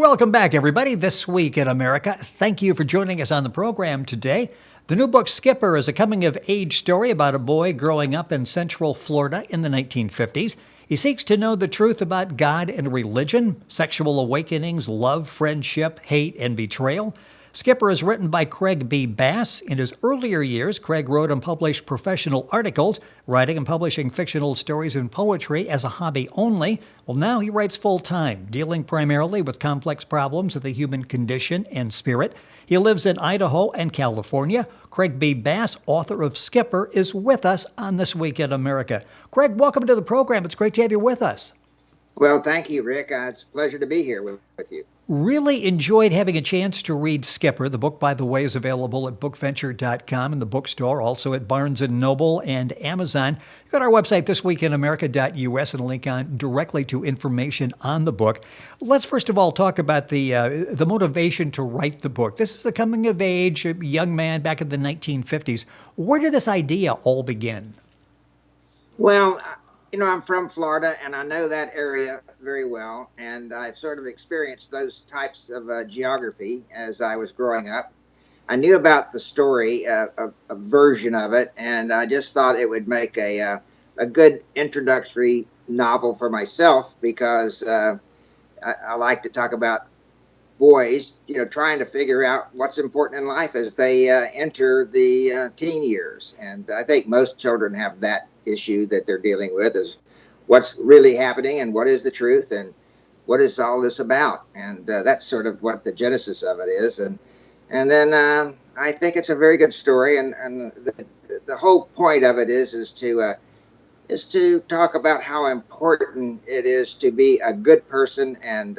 Welcome back, everybody. This Week in America. Thank you for joining us on the program today. The new book, Skipper, is a coming-of-age story about a boy growing up in Central Florida in the 1950s. He seeks to know the truth about God and religion, sexual awakenings, love, friendship, hate, and betrayal. Skipper is written by Craig B. Bass. In his earlier years, Craig wrote and published professional articles, writing and publishing fictional stories and poetry as a hobby only. Well, now he writes full-time, dealing primarily with complex problems of the human condition and spirit. He lives in Idaho and California. Craig B. Bass, author of Skipper, is with us on This Week in America. Craig, welcome to the program. It's great to have you with us. Well, thank you, Rick. It's a pleasure to be here with you. Really enjoyed having a chance to read Skipper. The book, by the way, is available at bookventure.com in the bookstore, also at Barnes & Noble and Amazon. Go to our website, thisweekinamerica.us, and link on directly to information on the book. Let's first of all talk about the motivation to write the book. This is a coming-of-age young man back in the 1950s. Where did this idea all begin? Well, I'm from Florida, and I know that area very well, and I've sort of experienced those types of geography as I was growing up. I knew about the story, a version of it, and I just thought it would make a good introductory novel for myself because I like to talk about boys, trying to figure out what's important in life as they enter the teen years. And I think most children have that issue that they're dealing with, is what's really happening and what is the truth and what is all this about. And that's sort of what the genesis of it is. And then I think it's a very good story. And the whole point of it is to talk about how important it is to be a good person and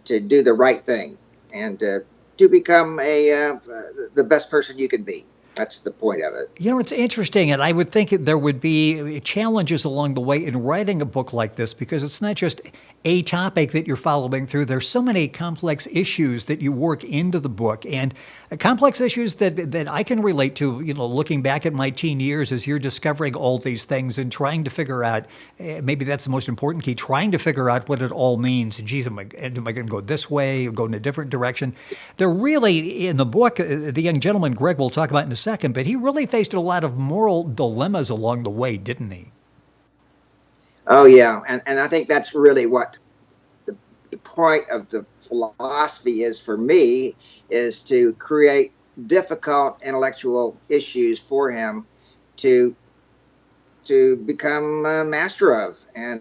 to do the right thing and to become the best person you can be. That's the point of it. It's interesting, and I would think there would be challenges along the way in writing a book like this because it's not just a topic that you're following through. There's so many complex issues that you work into the book, and complex issues that I can relate to, looking back at my teen years as you're discovering all these things and trying to figure out, maybe that's the most important key, trying to figure out what it all means. Geez, am I going to go this way or go in a different direction? They're really, in the book, the young gentleman, Greg, we'll talk about in a second, but he really faced a lot of moral dilemmas along the way, didn't he? Oh, yeah. And I think that's really what the point of the philosophy is for me, is to create difficult intellectual issues for him to become a master of. And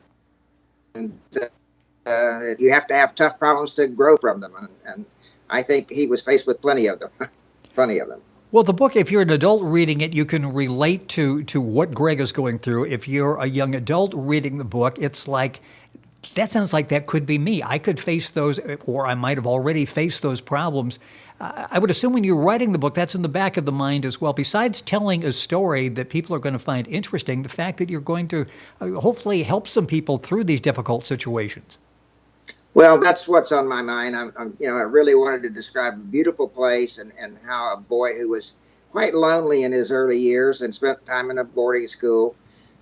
you have to have tough problems to grow from them. And I think he was faced with plenty of them. Plenty of them. Well, the book, if you're an adult reading it, you can relate to what Greg is going through. If you're a young adult reading the book, it's like, that sounds like that could be me. I could face those, or I might have already faced those problems. I would assume when you're writing the book, that's in the back of the mind as well. Besides telling a story that people are going to find interesting, the fact that you're going to hopefully help some people through these difficult situations. Well, that's what's on my mind. I really wanted to describe a beautiful place and how a boy who was quite lonely in his early years and spent time in a boarding school.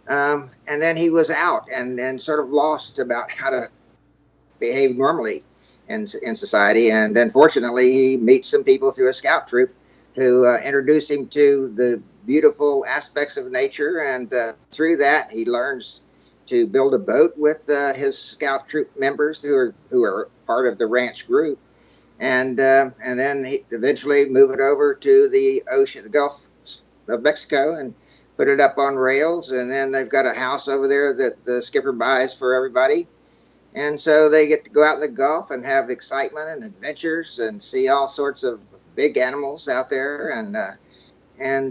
And then he was out and sort of lost about how to behave normally in society. And then fortunately, he meets some people through a scout troop who introduce him to the beautiful aspects of nature. And through that, he learns to build a boat with his scout troop members who are part of the ranch group, and then he eventually move it over to the ocean, the Gulf of Mexico, and put it up on rails. And then they've got a house over there that the skipper buys for everybody, and so they get to go out in the Gulf and have excitement and adventures and see all sorts of big animals out there, and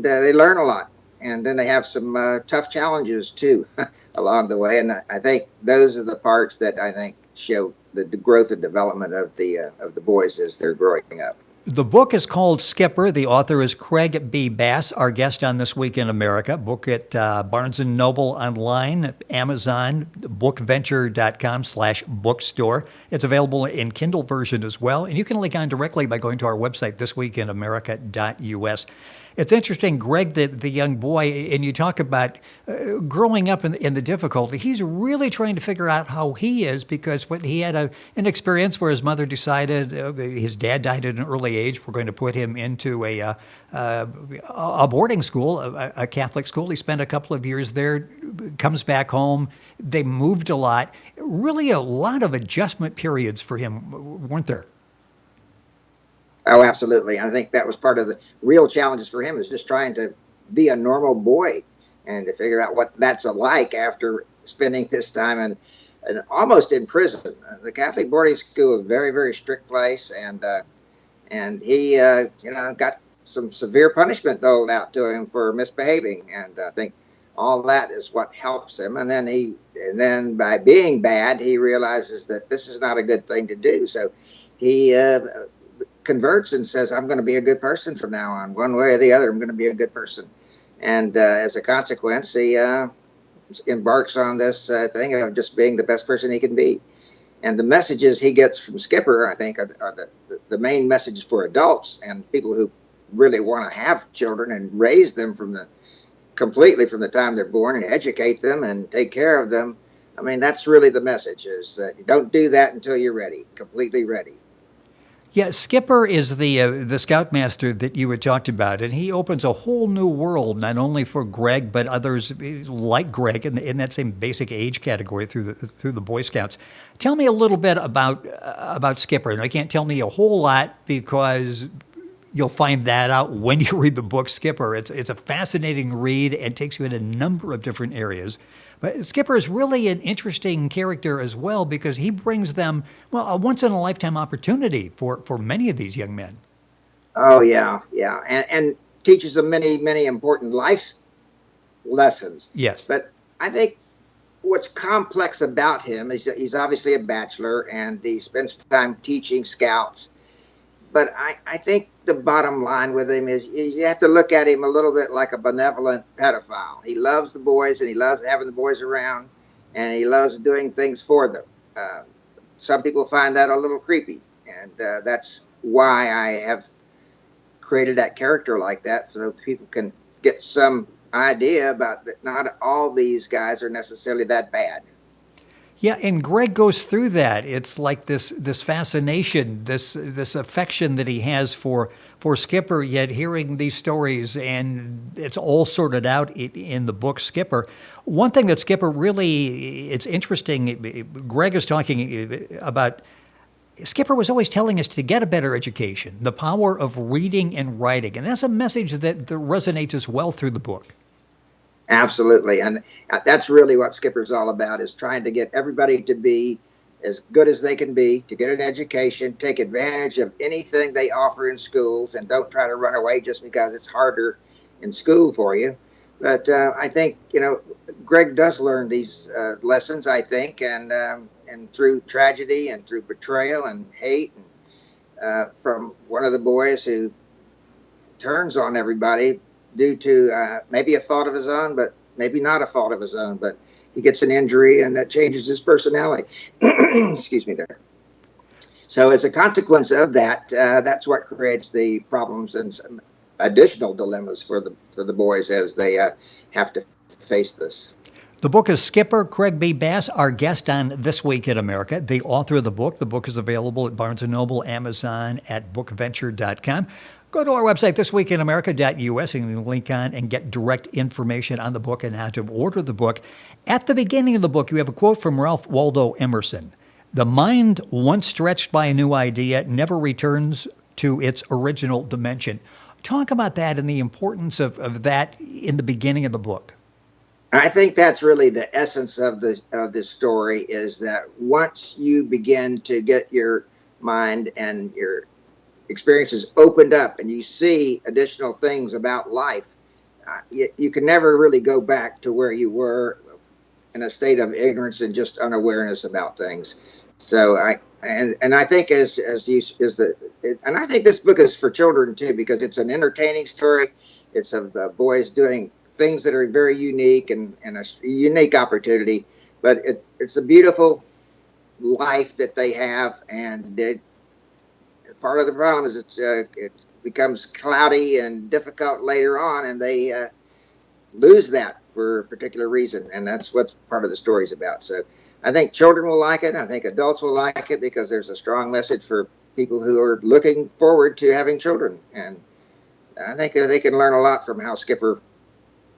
they learn a lot. And then they have some tough challenges, too, along the way. And I think those are the parts that I think show the growth and development of the boys as they're growing up. The book is called Skipper. The author is Craig B. Bass, our guest on This Week in America. Book at Barnes & Noble online, Amazon, bookventure.com/bookstore. It's available in Kindle version as well. And you can link on directly by going to our website, thisweekinamerica.us. It's interesting, Greg, the young boy, and you talk about growing up in the difficulty. He's really trying to figure out how he is because when he had an experience where his mother decided his dad died at an early age. We're going to put him into a boarding school, a Catholic school. He spent a couple of years there, comes back home. They moved a lot. Really a lot of adjustment periods for him, weren't there? Oh, absolutely. I think that was part of the real challenges for him, is just trying to be a normal boy and to figure out what that's like after spending this time and almost in prison. The Catholic boarding school is a very, very strict place, and he got some severe punishment doled out to him for misbehaving, and I think all that is what helps him. And then by being bad, he realizes that this is not a good thing to do. So he converts and says, I'm going to be a good person from now on. One way or the other, I'm going to be a good person. And as a consequence, he embarks on this thing of just being the best person he can be. And the messages he gets from Skipper, I think, are the main messages for adults and people who really want to have children and raise them completely from the time they're born and educate them and take care of them. I mean, that's really the message, is that you don't do that until you're ready, completely ready. Yeah, Skipper is the scoutmaster that you had talked about, and he opens a whole new world, not only for Greg, but others like Greg in that same basic age category through the Boy Scouts. Tell me a little bit about Skipper. And I can't tell me a whole lot because you'll find that out when you read the book Skipper. It's a fascinating read and takes you in a number of different areas. But Skipper is really an interesting character as well because he brings them, well, a once-in-a-lifetime opportunity for many of these young men. Oh, yeah. And teaches them many, many important life lessons. Yes. But I think what's complex about him is that he's obviously a bachelor and he spends time teaching scouts. But I think the bottom line with him is you have to look at him a little bit like a benevolent pedophile. He loves the boys and he loves having the boys around and he loves doing things for them. Some people find that a little creepy, and that's why I have created that character like that, so people can get some idea about that not all these guys are necessarily that bad. Yeah, and Greg goes through that. It's like this fascination, this affection that he has for Skipper, yet hearing these stories, and it's all sorted out in the book Skipper. One thing that Skipper really, it's interesting, Greg is talking about, Skipper was always telling us to get a better education, the power of reading and writing, and that's a message that resonates as well through the book. Absolutely. And that's really what Skipper's all about, is trying to get everybody to be as good as they can be, to get an education, take advantage of anything they offer in schools, and don't try to run away just because it's harder in school for you. But I think, Greg does learn these lessons, I think, and through tragedy and through betrayal and hate, and from one of the boys who turns on everybody due to maybe a fault of his own, but maybe not a fault of his own, but he gets an injury and that changes his personality. Excuse me there. So as a consequence of that, that's what creates the problems and some additional dilemmas for the boys as they have to face this. The book is Skipper. Craig B. Bass, our guest on This Week in America, the author of the book. The book is available at Barnes & Noble, Amazon, at bookventure.com. Go to our website, thisweekinamerica.us, and you can link on and get direct information on the book and how to order the book. At the beginning of the book, you have a quote from Ralph Waldo Emerson. The mind, once stretched by a new idea, never returns to its original dimension. Talk about that and the importance of that in the beginning of the book. I think that's really the essence of this story, is that once you begin to get your mind and your experiences opened up and you see additional things about life, you can never really go back to where you were in a state of ignorance and just unawareness about things. So I think and I think this book is for children too, because it's an entertaining story. It's of boys doing things that are very unique and a unique opportunity, but it's a beautiful life that they have, and part of the problem is becomes cloudy and difficult later on, and they lose that for a particular reason, and that's what part of the story is about. So I think children will like it. I think adults will like it because there's a strong message for people who are looking forward to having children, and I think they can learn a lot from how Skipper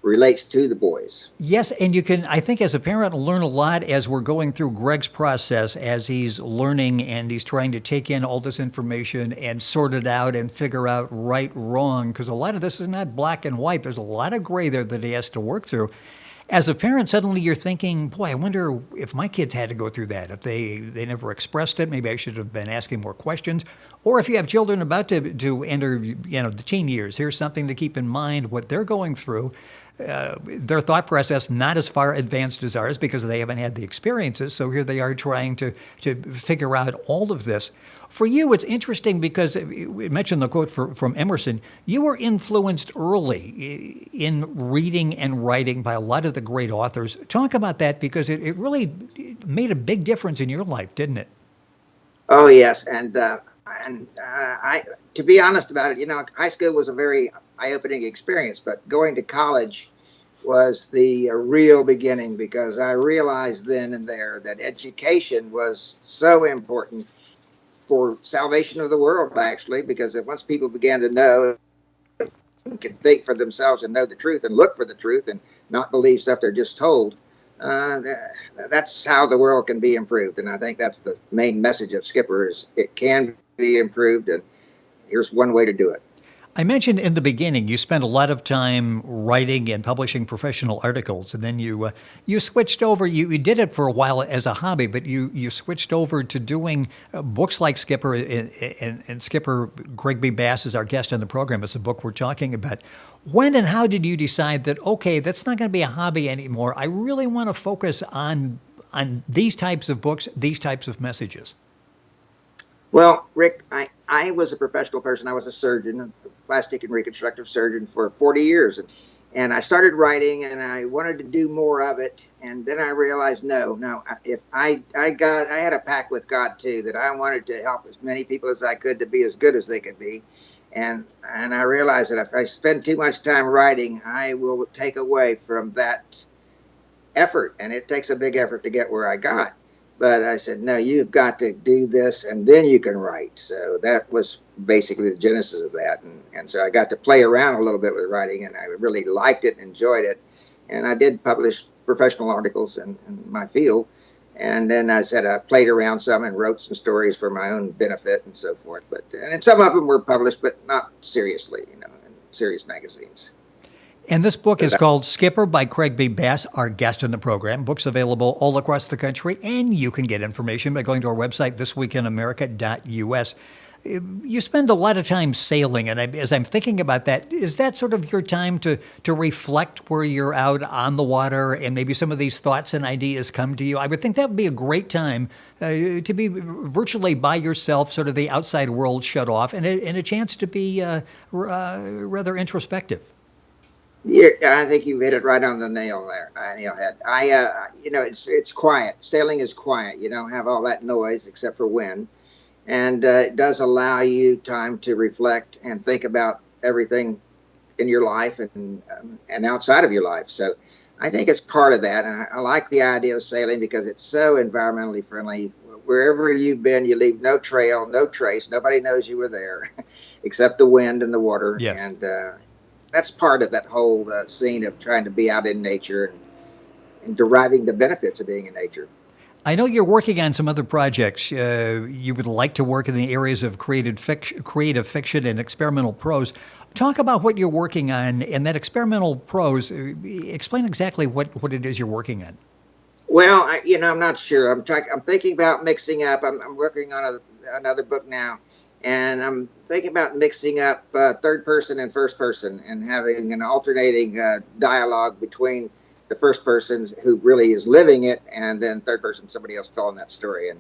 relates to the boys. Yes, and you can, I think, as a parent, learn a lot as we're going through Greg's process as he's learning and he's trying to take in all this information and sort it out and figure out right, wrong, because a lot of this is not black and white. There's a lot of gray there that he has to work through. As a parent, suddenly you're thinking, boy, I wonder if my kids had to go through that, if they never expressed it, maybe I should have been asking more questions. Or if you have children about to enter, the teen years, here's something to keep in mind, what they're going through. Their thought process not as far advanced as ours because they haven't had the experiences. So here they are trying to figure out all of this. For you, it's interesting because we mentioned the quote from Emerson. You were influenced early in reading and writing by a lot of the great authors. Talk about that because it really made a big difference in your life, didn't it? Oh yes, and I, to be honest about it, high school was a very eye-opening experience, but going to college was the real beginning because I realized then and there that education was so important for salvation of the world, actually, because once people began to know, can think for themselves and know the truth and look for the truth and not believe stuff they're just told, that's how the world can be improved. And I think that's the main message of Skipper is it can be improved, and here's one way to do it. I mentioned in the beginning you spent a lot of time writing and publishing professional articles, and then you switched over. You did it for a while as a hobby, but you switched over to doing books like Skipper, and Skipper, Greg B. Bass is our guest on the program. It's a book we're talking about. When and how did you decide that, okay, that's not going to be a hobby anymore? I really want to focus on these types of books, these types of messages. Well, Rick, I was a professional person. I was a surgeon, a plastic and reconstructive surgeon for 40 years. And I started writing and I wanted to do more of it. And then I realized, no, if I had a pact with God too, that I wanted to help as many people as I could to be as good as they could be. And I realized that if I spend too much time writing, I will take away from that effort. And it takes a big effort to get where I got. But I said, no, you've got to do this and then you can write. So that was basically the genesis of that. And so I got to play around a little bit with writing and I really liked it, enjoyed it. And I did publish professional articles in my field. And then I said I played around some and wrote some stories for my own benefit and so forth. And some of them were published, but not seriously, in serious magazines. And this book is called Skipper by Craig B. Bass, our guest in the program. Book's available all across the country, and you can get information by going to our website, thisweekinamerica.us. You spend a lot of time sailing, and as I'm thinking about that, is that sort of your time to reflect where you're out on the water and maybe some of these thoughts and ideas come to you? I would think that would be a great time to be virtually by yourself, sort of the outside world shut off, and a chance to be rather introspective. Yeah, I think you hit it right on the nail there, Nailhead. It's quiet. Sailing is quiet. You don't have all that noise except for wind. And it does allow you time to reflect and think about everything in your life and outside of your life. So I think it's part of that. And I like the idea of sailing because it's so environmentally friendly. Wherever you've been, you leave no trail, no trace. Nobody knows you were there except the wind and the water. Yes. And that's part of that whole scene of trying to be out in nature and deriving the benefits of being in nature. I know you're working on some other projects. You would like to work in the areas of creative fiction and experimental prose. Talk about what you're working on and that experimental prose. Explain exactly what it is you're working on. Well, I'm not sure. I'm thinking about mixing up. I'm working on another book now. And I'm thinking about mixing up third person and first person and having an alternating dialogue between the first person who really is living it and then third person, somebody else telling that story. And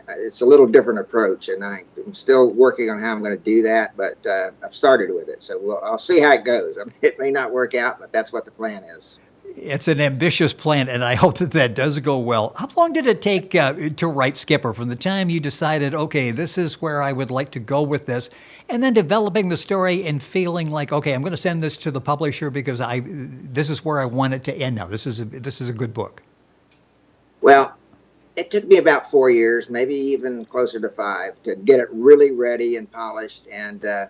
it's a little different approach. And I'm still working on how I'm going to do that, but I've started with it. So I'll see how it goes. It may not work out, but that's what the plan is. It's an ambitious plan, and I hope that that does go well. How long did it take to write Skipper from the time you decided, okay, this is where I would like to go with this, and then developing the story and feeling like, okay, I'm going to send this to the publisher because this is where I want it to end now. This is a good book. Well, it took me about 4 years, maybe even closer to 5, to get it really ready and polished. And I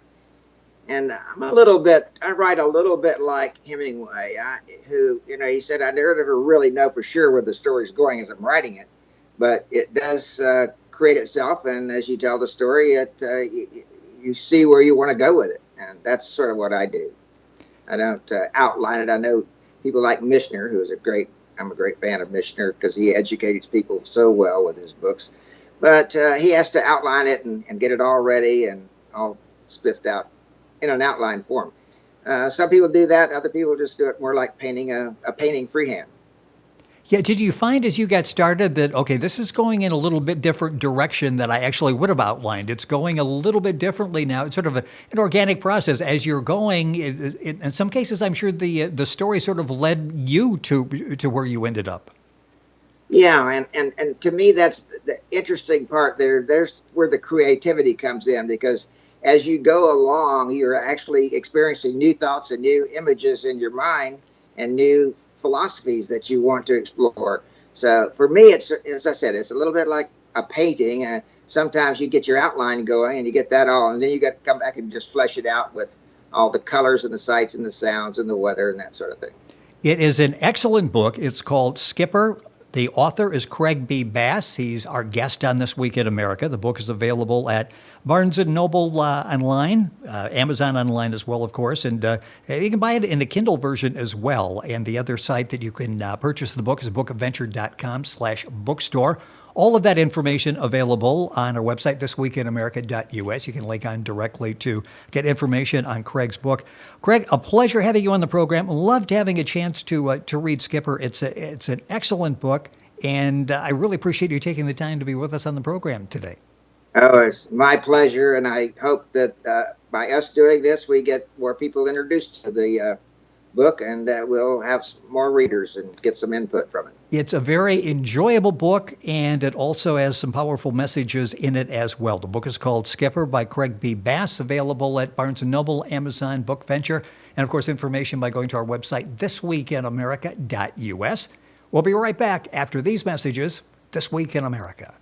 write a little bit like Hemingway, who, he said, I never really know for sure where the story's going as I'm writing it, but it does create itself. And as you tell the story, you see where you want to go with it. And that's sort of what I do. I don't outline it. I know people like Mishner, I'm a great fan of Mishner because he educates people so well with his books. But he has to outline it and get it all ready and all spiffed out in an outline form. Some people do that. Other people just do it more like painting a painting freehand. Yeah, did you find as you got started that, okay, this is going in a little bit different direction than I actually would have outlined? It's going a little bit differently now. It's sort of an organic process. As you're going, in some cases, I'm sure the story sort of led you to where you ended up. Yeah, and to me, that's the interesting part there. There's where the creativity comes in, because as you go along, you're actually experiencing new thoughts and new images in your mind and new philosophies that you want to explore. So for me, it's, as I said, it's a little bit like a painting. And sometimes you get your outline going and you get that all, and then you got to come back and just flesh it out with all the colors and the sights and the sounds and the weather and that sort of thing. It is an excellent book. It's called Skipper. The author is Craig B. Bass. He's our guest on This Week in America. The book is available at Barnes & Noble online, Amazon online as well, of course, and you can buy it in a Kindle version as well. And the other site that you can purchase the book is bookadventure.com/bookstore. All of that information available on our website, thisweekinamerica.us. You can link on directly to get information on Craig's book. Craig, a pleasure having you on the program. Loved having a chance to read Skipper. It's an excellent book, and I really appreciate you taking the time to be with us on the program today. Oh, it's my pleasure, and I hope that by us doing this, we get more people introduced to the book, and we'll have more readers and get some input from it. It's a very enjoyable book, and it also has some powerful messages in it as well. The book is called Skipper by Craig B. Bass, available at Barnes & Noble, Amazon, Book Venture, and, of course, information by going to our website, thisweekinamerica.us. We'll be right back after these messages, This Week in America.